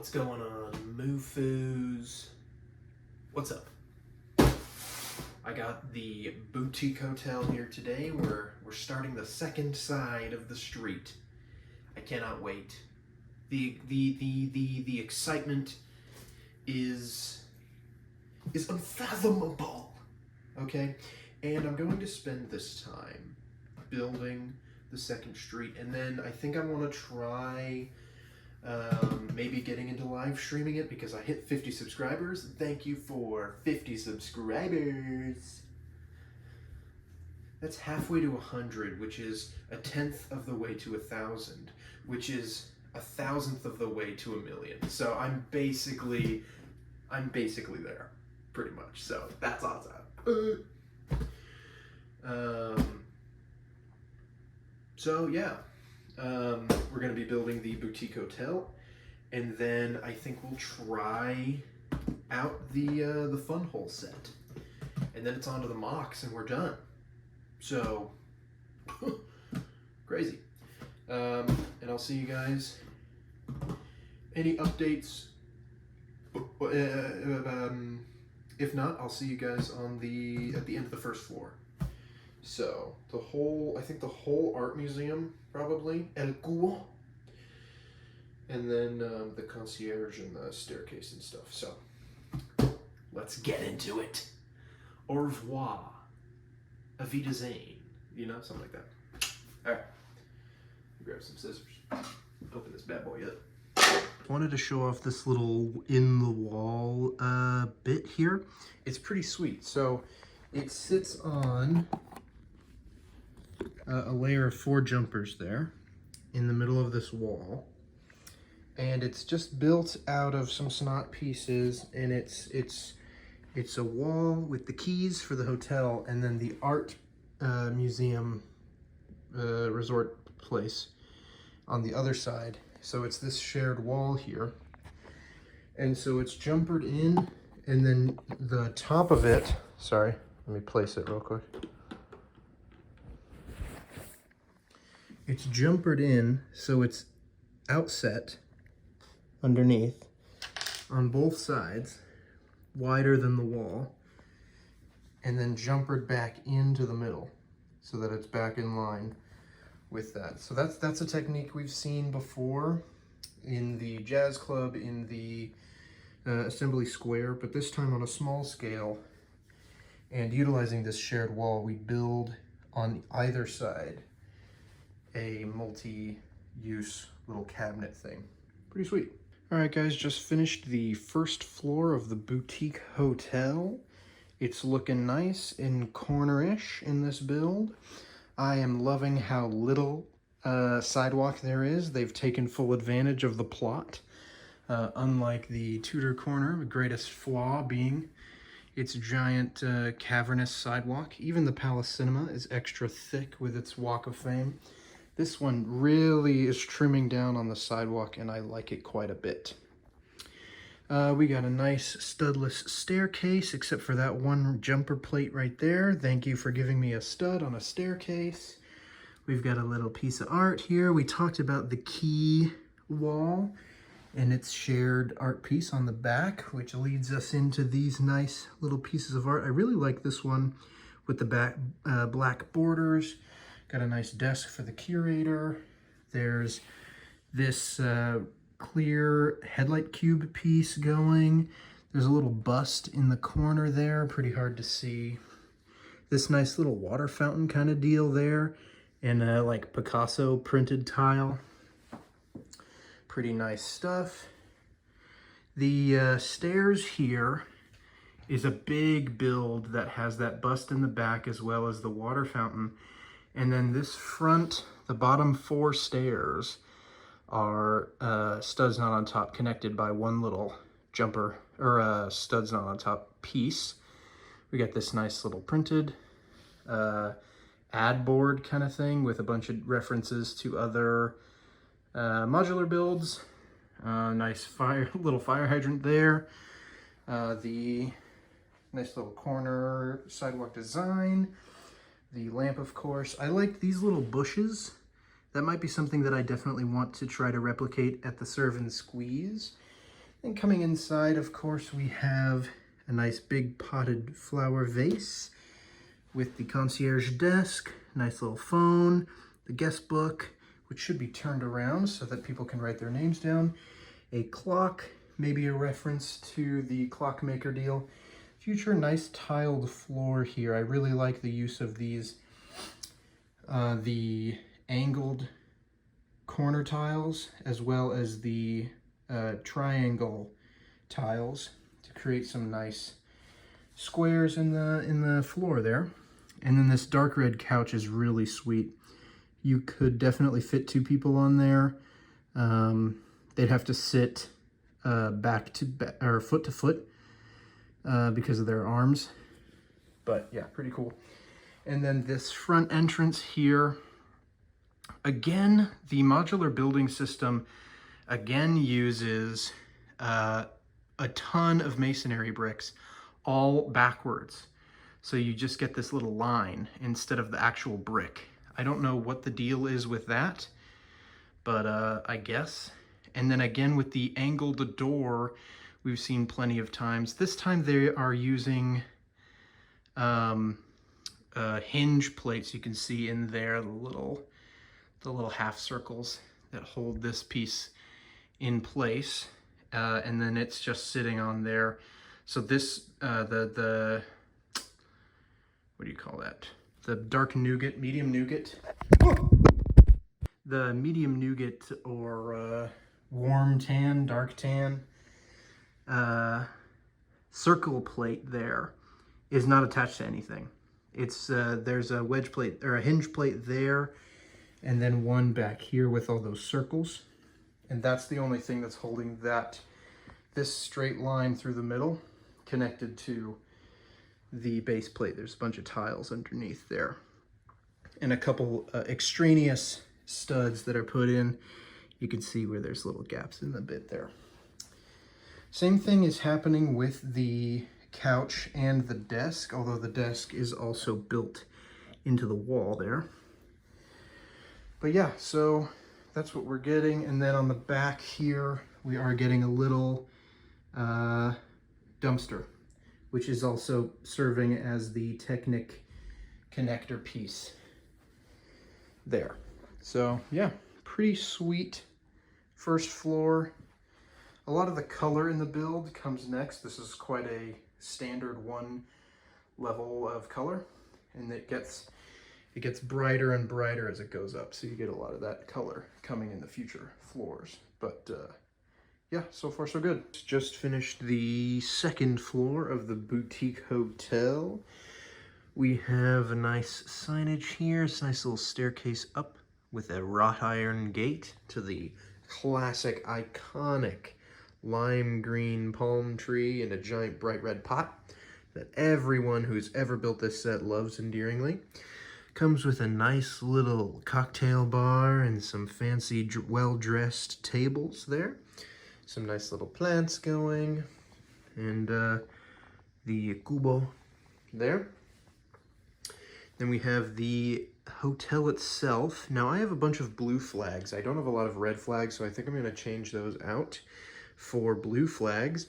What's going on, Moofus? What's up? I got the boutique hotel here today. We're starting the second side of the street. I cannot wait. The excitement is unfathomable. Okay? And I'm going to spend this time building the second street, and then I think I want to try maybe getting into live streaming it because I hit 50 subscribers. Thank you for 50 subscribers. That's halfway to 100, which is a 10th of the way to 1,000, which is a 1,000th of the way to 1,000,000. So I'm basically there, pretty much. So that's awesome. So yeah. We're going to be building the boutique hotel, and then I think we'll try out the fun hole set, and then it's on to the mocs, and we're done. So crazy. And I'll see you guys. Any updates? If not, I'll see you guys at the end of the first floor. So I think the whole art museum, probably, El Cubo, and then the concierge and the staircase and stuff. So let's get into it. Au revoir. Auf Wiedersehen. You know, something like that. All right. Grab some scissors. Open this bad boy up. Wanted to show off this little in the wall bit here. It's pretty sweet. So it sits on a layer of 4 jumpers there in the middle of this wall, and it's just built out of some snot pieces, and it's a wall with the keys for the hotel and then the art museum resort place on the other side. So it's this shared wall here, and so it's jumpered in, and then the top of it, sorry, let me place it real quick. It's jumpered in, so it's outset underneath on both sides, wider than the wall, and then jumpered back into the middle so that it's back in line with that. So that's a technique we've seen before in the jazz club, in the assembly square, but this time on a small scale. And utilizing this shared wall, we build on either side a multi-use little cabinet thing. Pretty sweet. All right, guys, just finished the first floor of the boutique hotel. It's looking nice and corner-ish in this build. I am loving how little sidewalk there is. They've taken full advantage of the plot, unlike the Tudor corner, the greatest flaw being its giant cavernous sidewalk. Even the Palace Cinema is extra thick with its Walk of Fame. This one really is trimming down on the sidewalk, and I like it quite a bit. We got a nice studless staircase, except for that one jumper plate right there. Thank you for giving me a stud on a staircase. We've got a little piece of art here. We talked about the key wall and its shared art piece on the back, which leads us into these nice little pieces of art. I really like this one with the back black borders. Got a nice desk for the curator. There's this clear headlight cube piece going. There's a little bust in the corner there, pretty hard to see. This nice little water fountain kind of deal there, and like Picasso printed tile. Pretty nice stuff. The stairs here is a big build that has that bust in the back as well as the water fountain. And then this front, the bottom 4 stairs are studs not on top connected by one little jumper, or studs not on top piece. We got this nice little printed ad board kind of thing with a bunch of references to other modular builds. Nice little fire hydrant there. The nice little corner sidewalk design. The lamp, of course. I like these little bushes. That might be something that I definitely want to try to replicate at the Serve and Squeeze. And coming inside, of course, we have a nice big potted flower vase with the concierge desk, nice little phone, the guest book, which should be turned around so that people can write their names down, a clock, maybe a reference to the clockmaker deal. Future nice tiled floor here. I really like the use of these, the angled corner tiles as well as the triangle tiles to create some nice squares in the floor there. And then this dark red couch is really sweet. You could definitely fit 2 people on there. They'd have to sit back to back or foot to foot because of their arms. But yeah, pretty cool. And then this front entrance here, again, the modular building system again uses a ton of masonry bricks, all backwards. So you just get this little line instead of the actual brick. I don't know what the deal is with that, but I guess. And then again with the angled door, we've seen plenty of times. This time they are using hinge plates. You can see in there the little half circles that hold this piece in place, and then it's just sitting on there. So this the what do you call that? The dark nougat, medium nougat. The medium nougat or warm tan, dark tan circle plate there is not attached to anything. It's there's a wedge plate or a hinge plate there, and then one back here with all those circles, and that's the only thing that's holding this straight line through the middle connected to the base plate. There's a bunch of tiles underneath there and a couple extraneous studs that are put in. You can see where there's little gaps in the bit there. Same thing is happening with the couch and the desk, although the desk is also built into the wall there. But yeah, so that's what we're getting. And then on the back here, we are getting a little dumpster, which is also serving as the Technic connector piece there. So yeah, pretty sweet first floor. A lot of the color in the build comes next. This is quite a standard 1 level of color, and it gets brighter and brighter as it goes up. So you get a lot of that color coming in the future floors. But yeah, so far so good. Just finished the second floor of the boutique hotel. We have a nice signage here. It's a nice little staircase up with a wrought iron gate to the classic, iconic lime green palm tree and a giant bright red pot that everyone who's ever built this set loves endearingly. Comes with a nice little cocktail bar and some fancy, well-dressed tables there. Some nice little plants going, and the cubo there. Then we have the hotel itself. Now I have a bunch of blue flags. I don't have a lot of red flags, so I think I'm going to change those out for blue flags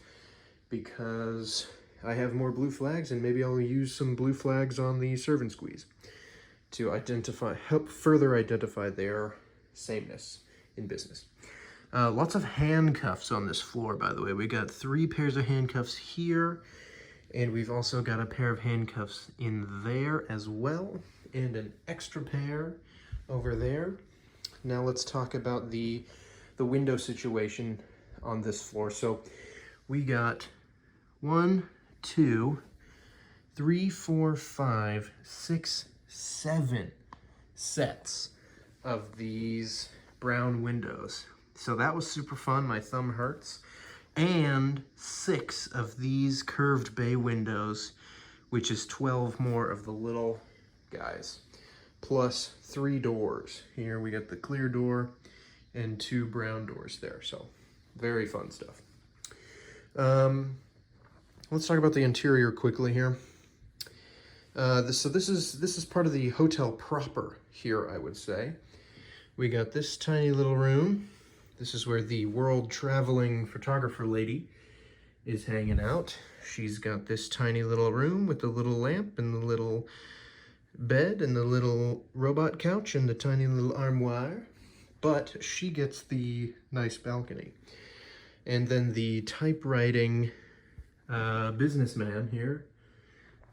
because I have more blue flags, and maybe I'll use some blue flags on the serve and squeeze to help further identify their sameness in business. Lots of handcuffs on this floor, by the way. We got 3 pairs of handcuffs here, and we've also got a pair of handcuffs in there as well, and an extra pair over there. Now let's talk about the window situation on this floor. So we got 1, 2, 3, 4, 5, 6, 7 sets of these brown windows. So that was super fun. My thumb hurts. And 6 of these curved bay windows, which is 12 more of the little guys, plus 3 doors. Here we got the clear door and 2 brown doors there. So very fun stuff. Let's talk about the interior quickly here. So this is part of the hotel proper here, I would say. We got this tiny little room This is where the world-traveling photographer lady is hanging out. She's got this tiny little room with the little lamp and the little bed and the little robot couch and the tiny little armoire. But she gets the nice balcony. And then the typewriting businessman here,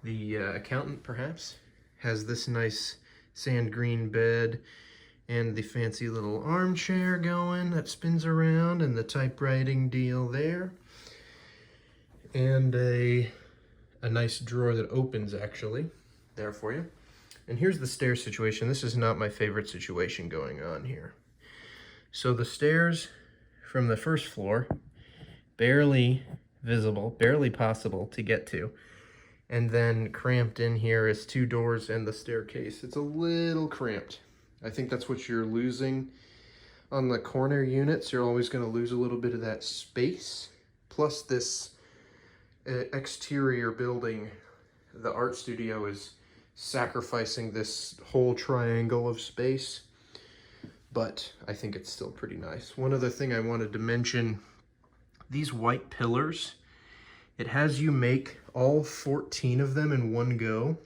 the accountant perhaps, has this nice sand green bed and the fancy little armchair going that spins around and the typewriting deal there. And a nice drawer that opens actually there for you. And here's the stair situation. This is not my favorite situation going on here. So the stairs from the first floor, barely visible, barely possible to get to. And then cramped in here is 2 doors and the staircase. It's a little cramped. I think that's what you're losing on the corner units. You're always going to lose a little bit of that space. Plus this exterior building, the art studio is sacrificing this whole triangle of space. But I think it's still pretty nice. One other thing I wanted to mention, these white pillars, it has you make all 14 of them in one go.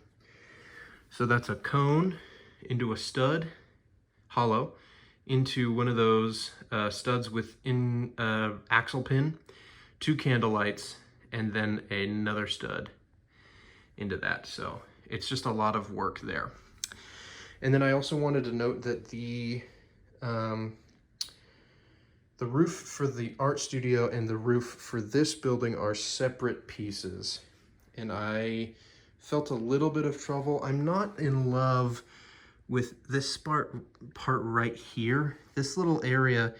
So that's a cone into a stud, hollow, into one of those studs with axle pin, 2 candle lights, and then another stud into that. So it's just a lot of work there. And then I also wanted to note that the roof for the art studio and the roof for this building are separate pieces. And I felt a little bit of trouble. I'm not in love with this part right here. This little area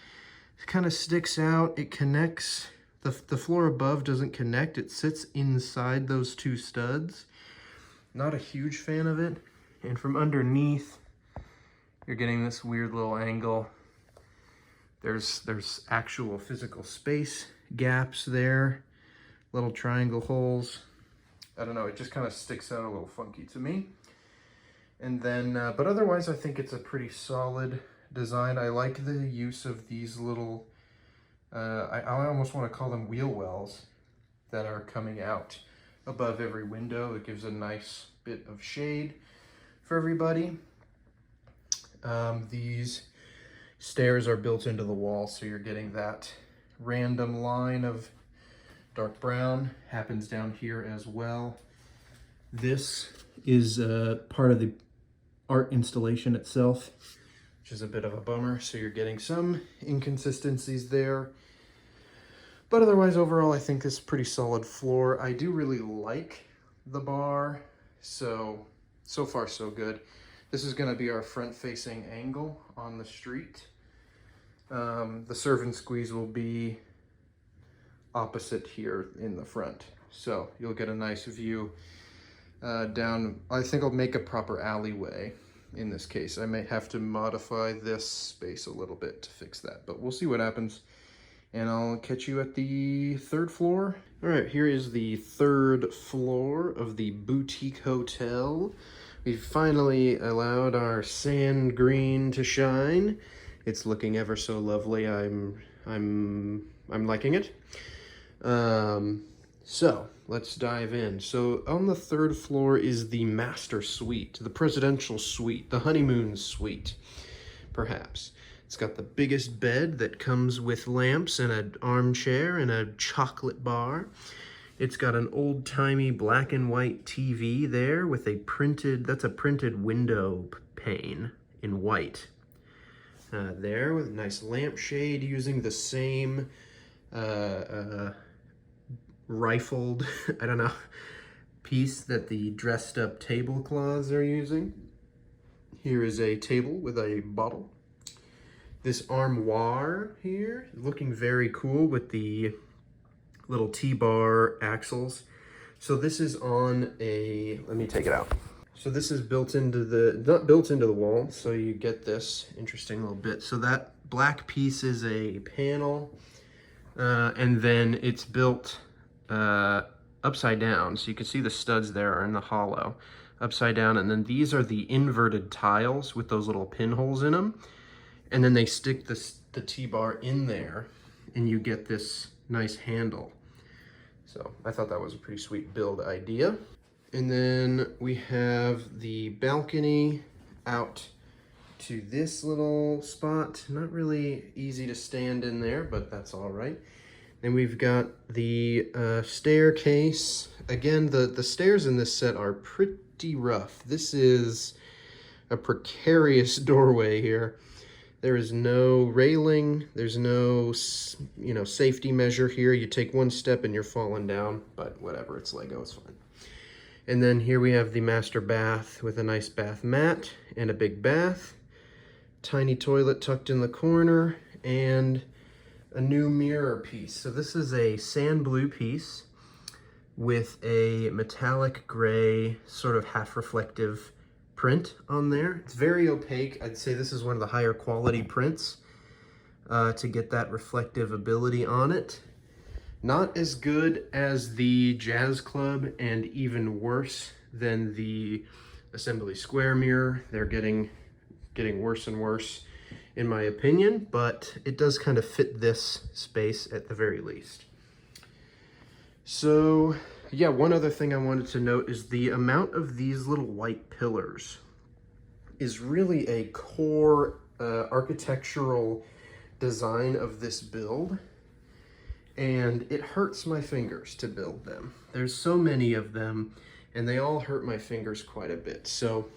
kind of sticks out. It connects. The floor above doesn't connect. It sits inside those 2 studs. Not a huge fan of it. And from underneath, you're getting this weird little angle. There's actual physical space gaps there, little triangle holes. I don't know, it just kind of sticks out a little funky to me. And then, but otherwise I think it's a pretty solid design. I like the use of these little, I almost want to call them wheel wells that are coming out above every window. It gives a nice bit of shade for everybody. These stairs are built into the wall, so you're getting that random line of dark brown. Happens down here as well. This is part of the art installation itself, which is a bit of a bummer, so you're getting some inconsistencies there. But otherwise, overall, I think this is a pretty solid floor. I do really like the bar, so far so good. This is going to be our front-facing angle on the street. The serve and squeeze will be opposite here in the front. So you'll get a nice view down. I think I'll make a proper alleyway in this case. I may have to modify this space a little bit to fix that, but we'll see what happens. And I'll catch you at the 3rd floor. All right, here is the 3rd floor of the boutique hotel. We've finally allowed our sand green to shine. It's looking ever so lovely. I'm liking it. So let's dive in. So on the 3rd floor is the master suite, the presidential suite, the honeymoon suite, perhaps. It's got the biggest bed that comes with lamps and an armchair and a chocolate bar. It's got an old-timey black and white TV there with a printed, that's a printed window pane in white. There with a nice lampshade using the same rifled, I don't know, piece that the dressed up tablecloths are using. Here is a table with a bottle. This armoire here, looking very cool with the little T-bar axles. So this is on a, let me take it out. So this is built into the, not built into the wall, so you get this interesting little bit. So that black piece is a panel, and then it's built upside down. So you can see the studs there are in the hollow, upside down, and then these are the inverted tiles with those little pinholes in them. And then they stick the T-bar in there and you get this nice handle. So I thought that was a pretty sweet build idea. And then we have the balcony out to this little spot. Not really easy to stand in there, but that's all right. Then we've got the staircase. Again, the stairs in this set are pretty rough. This is a precarious doorway here. There is no railing. There's no, safety measure here. You take one step and you're falling down, but whatever, it's Lego, it's fine. And then here we have the master bath with a nice bath mat and a big bath. Tiny toilet tucked in the corner and a new mirror piece. So this is a sand blue piece with a metallic gray, sort of half reflective print on there. It's very opaque. I'd say this is one of the higher quality prints to get that reflective ability on it. Not as good as the Jazz Club and even worse than the Assembly Square mirror. They're getting worse and worse in my opinion, but it does kind of fit this space at the very least. So yeah, one other thing I wanted to note is the amount of these little white pillars is really a core architectural design of this build, and it hurts my fingers to build them. There's so many of them, and they all hurt my fingers quite a bit. So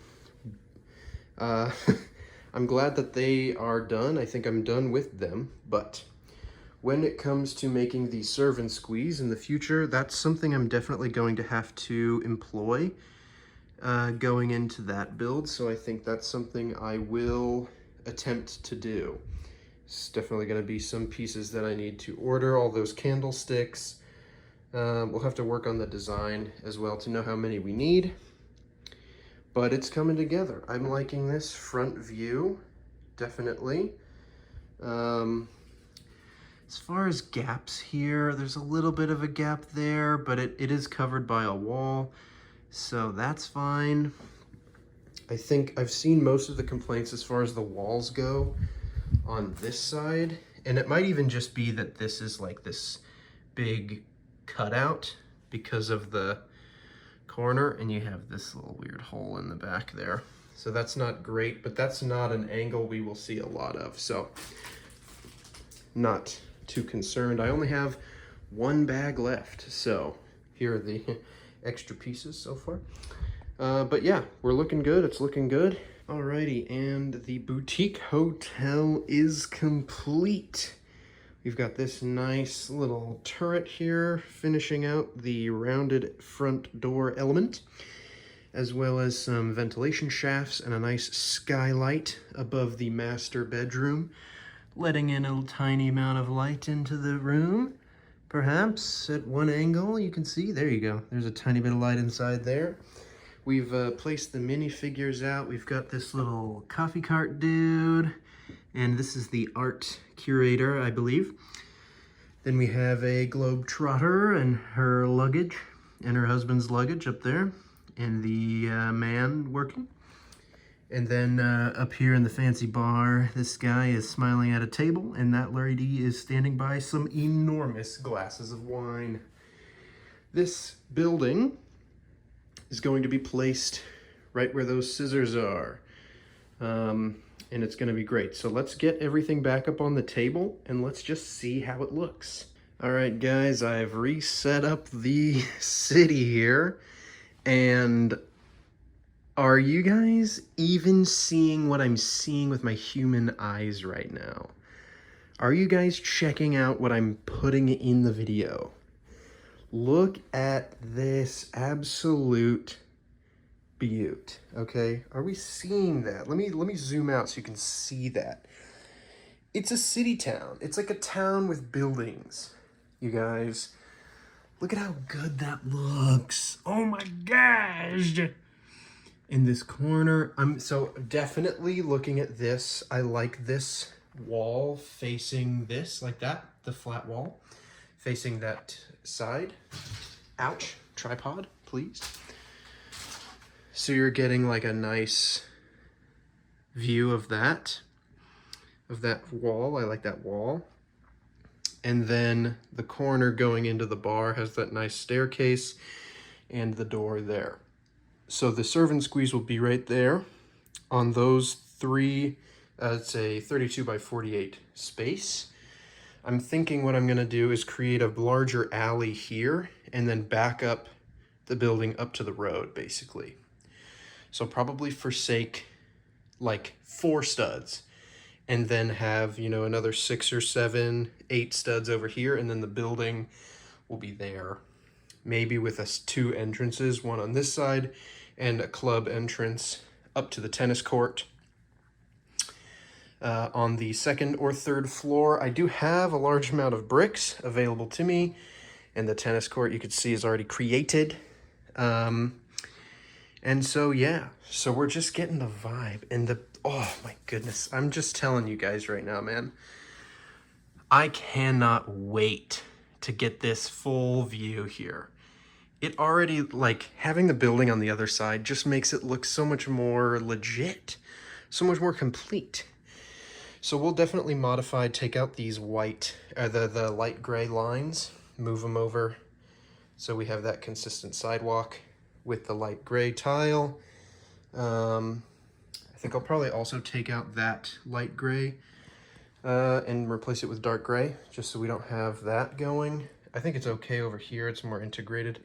I'm glad that they are done. I think I'm done with them, but when it comes to making the serve and squeeze in the future, that's something I'm definitely going to have to employ going into that build. So I think that's something I will attempt to do. It's definitely going to be some pieces that I need to order, all those candlesticks. We'll have to work on the design as well to know how many we need. But it's coming together. I'm liking this front view, definitely. As far as gaps here, there's a little bit of a gap there, but it is covered by a wall, so that's fine. I think I've seen most of the complaints as far as the walls go on this side, and it might even just be that this is like this big cutout because of the corner, and you have this little weird hole in the back there. So that's not great, but that's not an angle we will see a lot of, so not too concerned. I only have one bag left, so here are the extra pieces so far. But yeah, we're looking good. It's looking good. Alrighty, and the boutique hotel is complete. We've got this nice little turret here, finishing out the rounded front door element, as well as some ventilation shafts and a nice skylight above the master bedroom, letting in a tiny amount of light into the room. Perhaps at one angle you can see, there you go, there's a tiny bit of light inside there. We've placed the minifigures out. We've got this little coffee cart dude, and this is the art curator, I believe. Then we have a globetrotter and her luggage, and her husband's luggage up there, and the man working. And then up here in the fancy bar, this guy is smiling at a table, and that lady is standing by some enormous glasses of wine. This building is going to be placed right where those scissors are. And it's going to be great. So let's get everything back up on the table, and let's just see how it looks. All right, guys, I've reset up the city here, and are you guys even seeing what I'm seeing with my human eyes right now? Are you guys checking out what I'm putting in the video? Look at this absolute beaut, okay? Are we seeing that? Let me zoom out so you can see that. It's a city town. It's like a town with buildings, you guys. Look at how good that looks. Oh my gosh! In this corner, I'm so definitely looking at this. I like this wall facing this, like that, the flat wall, facing that side. Ouch, tripod, please. So you're getting like a nice view of that. of that wall. I like that wall. And then the corner going into the bar has that nice staircase and the door there. So the serve and squeeze will be right there on those three. It's a 32 by 48 space. I'm thinking what I'm gonna do is create a larger alley here and then back up the building up to the road, basically. So probably forsake like 4 studs and then have, you know, another 6 or 7, 8 studs over here, and then the building will be there. Maybe with us 2 entrances, one on this side and a club entrance up to the tennis court. On the 2nd or 3rd floor, I do have a large amount of bricks available to me, and the tennis court you can see is already created. And so, yeah, so we're just getting the vibe and the, oh my goodness, I'm just telling you guys right now, man, I cannot wait to get this full view here. It already, like, having the building on the other side just makes it look so much more legit, so much more complete. So we'll definitely modify, take out these white, the light gray lines, move them over so we have that consistent sidewalk with the light gray tile. I think I'll probably also take out that light gray and replace it with dark gray, just so we don't have that going. I think it's okay over here. It's more integrated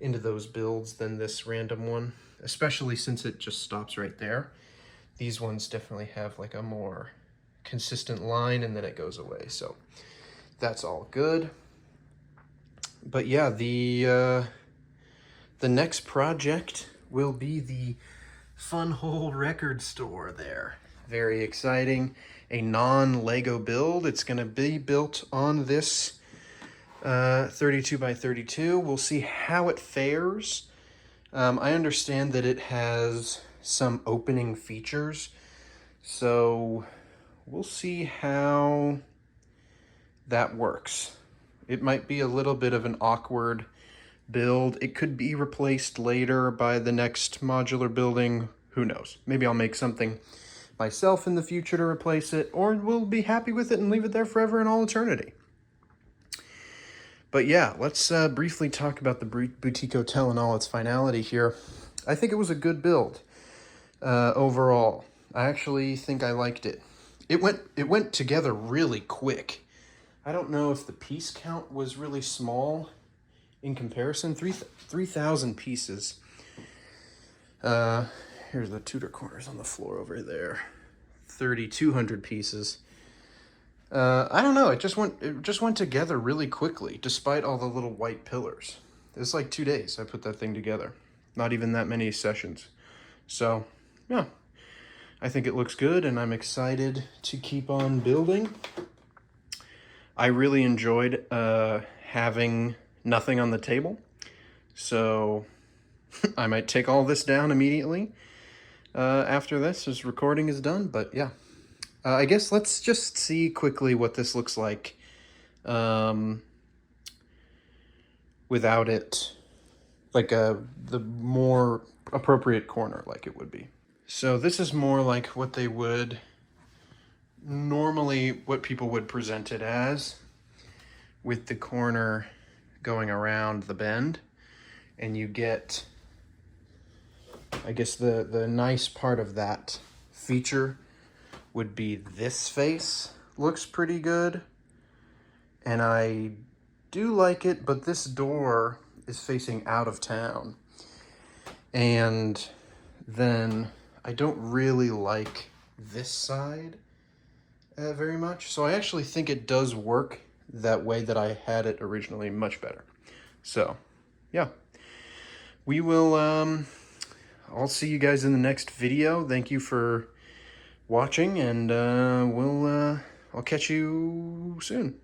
into those builds than this random one, especially since it just stops right there. These ones definitely have like a more consistent line and then it goes away. So that's all good. But yeah, the next project will be the Fun Hole record store there. Very exciting. A non-Lego build. It's going to be built on this 32 by 32. We'll see how it fares. I understand that it has some opening features, so we'll see how that works. It might be a little bit of an awkward build. It could be replaced later by the next modular building. Who knows? Maybe I'll make something myself in the future to replace it, or we'll be happy with it and leave it there forever in all eternity. But yeah, let's briefly talk about the boutique hotel in all its finality here. I think it was a good build overall. I actually think I liked it. It went together really quick. I don't know if the piece count was really small in comparison. 3,000 pieces. Here's the Tudor corners on the floor over there. 3,200 pieces. I don't know. It just went together really quickly, despite all the little white pillars. It's like 2 days I put that thing together. Not even that many sessions. So, yeah. I think it looks good, and I'm excited to keep on building. I really enjoyed having nothing on the table, so I might take all this down immediately after this recording is done. But yeah, I guess let's just see quickly what this looks like without it, like the more appropriate corner like it would be. So this is more like what they would normally, what people would present it as, with the corner going around the bend, and you get, I guess the nice part of that feature would be this face looks pretty good, and I do like it, but this door is facing out of town, and then I don't really like this side very much, so I actually think it does work that way that I had it originally much better. So yeah, we will I'll see you guys in the next video. Thank you for watching, and I'll catch you soon.